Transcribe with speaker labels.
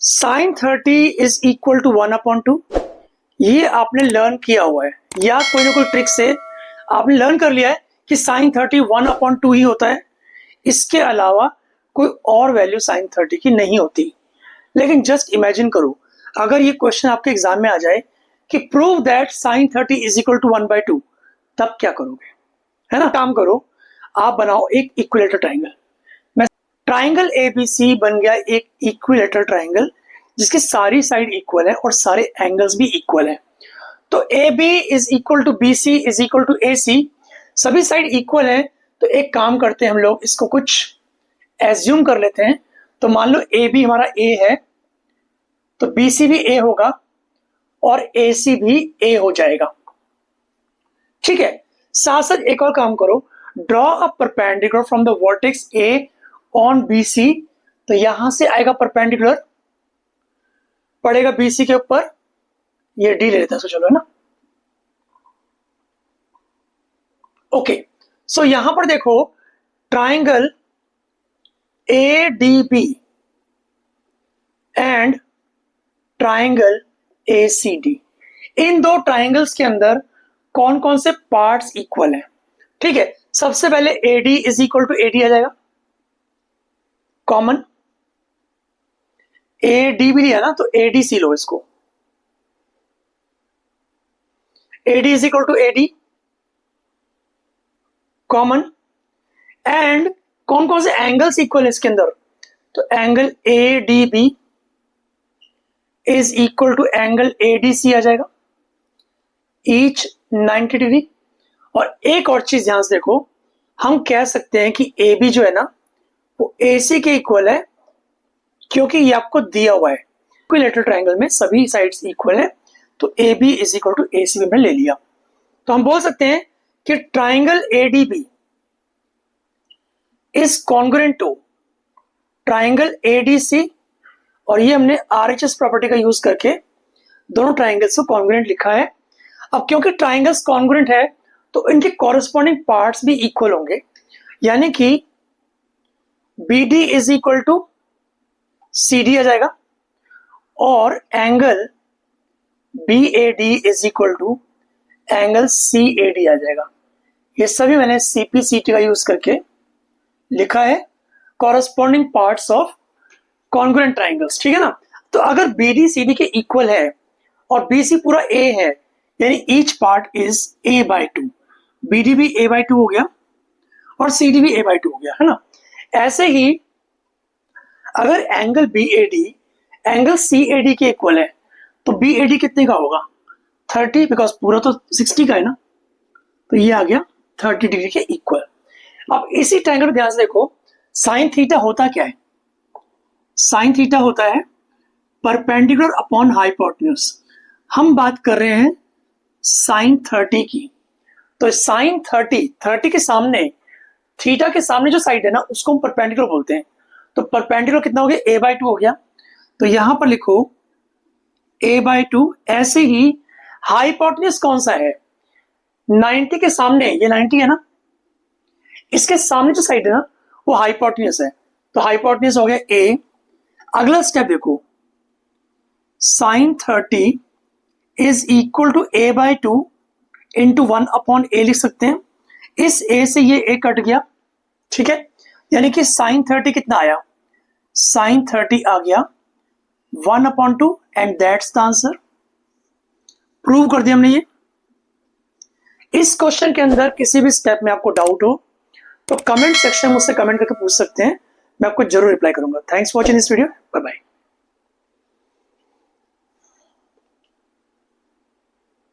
Speaker 1: Sign 30 is equal to 1/2। ये आपने learn किया हुआ है या कोई ना कोई ट्रिक से आपने लर्न कर लिया है कि साइन 30 1/2 ही होता है। इसके अलावा कोई और वैल्यू साइन 30 की नहीं होती। लेकिन जस्ट इमेजिन करो, अगर ये क्वेश्चन आपके एग्जाम में आ जाए कि prove that sine 30 is equal to 1/2, तब क्या करोगे? है ना, काम करो, आप बनाओ एक इक्विलेटर ट्राइंगल। ट्राइंगल एबीसी बन गया एक इक्विलेटर ट्राइंगल जिसकी सारी साइड इक्वल है और सारे एंगल्स भी इक्वल है। तो A B is equal to B C is equal to A C, सभी साइड इक्वल है। तो एक काम करते हैं हम लोग, इसको कुछ एज्यूम कर लेते हैं। तो मान लो ए बी हमारा ए है, तो बी सी भी ए होगा और ए सी भी ए हो जाएगा। ठीक है, साथ साथ एक और काम करो, draw a perpendicular from the vertex A on B C. तो यहां से आएगा परपेंडिकुलर, पड़ेगा बी सी के ऊपर, ये डी ले लेते हैं, चलो है ना। ओके, सो यहां पर देखो, triangle A D B and triangle A C D, इन दो ट्राइंगल्स के अंदर कौन कौन से पार्ट्स इक्वल हैं? ठीक है, सबसे पहले A D is equal to A D आ जाएगा, कॉमन। ए डी भी लिया ना, तो ए डी सी लो इसको, A D is equal to A D, common. And कौन कौन से एंगल्स इक्वल है इसके अंदर? तो angle A D B is equal to angle A D C आ जाएगा, ईच 90 डिग्री। और एक और चीज ध्यान से देखो, हम कह सकते हैं कि ए बी जो है ना वो ए सी के इक्वल है, क्योंकि ये आपको दिया हुआ है इक्विलेटरल ट्राइंगल में सभी साइड्स इक्वल है। तो A B is equal to A C भी हमने ले लिया। तो हम बोल सकते हैं कि triangle A D B is congruent to triangle A D C, और ये हमने आरएचएस प्रॉपर्टी का यूज करके दोनों ट्राइंगल्स को कॉन्ग्रुएंट लिखा है। अब क्योंकि ट्राइंगल्स कॉन्ग्रुएंट है तो इनके कॉरेस्पॉन्डिंग पार्ट्स भी इक्वल होंगे, यानी कि B D is equal to C D आ जाएगा और angle B A D is equal to angle C A D आ जाएगा। ये सभी मैंने सीपीसीटी का यूज करके लिखा है, corresponding parts of congruent triangles. ठीक है ना, तो अगर बी डी सी डी के इक्वल है और बी सी पूरा ए है, यानी each part is a by two, B D भी ए बाई टू हो गया और सी डी भी ए बाई टू हो गया, है ना। ऐसे ही अगर angle B A D angle C A D के इक्वल है, तो बी ए डी कितने का होगा? 30, बिकॉज पूरा तो 60 का है ना, तो ये आ गया 30 डिग्री के इक्वल। अब इसी ट्रायंगल ध्यान से देखो, साइन थीटा होता क्या है? साइन थीटा होता है परपेंडिकुलर अपॉन हाइपोटेन्यूज। हम बात कर रहे हैं साइन 30 की, तो साइन 30 के सामने, थीटा के सामने जो साइड है ना, उसको हम परपेंडिकुलर बोलते हैं। तो परपेंडिकुलर कितना हो गया? ए बाई टू हो गया। तो यहां पर लिखो ए बाई टू। ऐसे ही हाइपोटेन्यूज कौन सा है? 90 के सामने, ये 90 है ना, इसके सामने जो साइड है ना वो हाइपोटेन्यूज है, तो हाइपोटेन्यूज हो गया ए। अगला स्टेप देखो, sine 30 is equal to a by two into 1 a लिख सकते हैं। इस ए से ये ए कट गया, ठीक है, यानी कि साइन 30 कितना आया? साइन 30 आ गया 1/2, and that's the answer. Prove कर दिया हमने ये। इस क्वेश्चन के अंदर किसी भी स्टेप में आपको डाउट हो तो कमेंट सेक्शन में मुझसे कमेंट करके पूछ सकते हैं, मैं आपको जरूर रिप्लाई करूंगा। Thanks for watching this video, bye bye.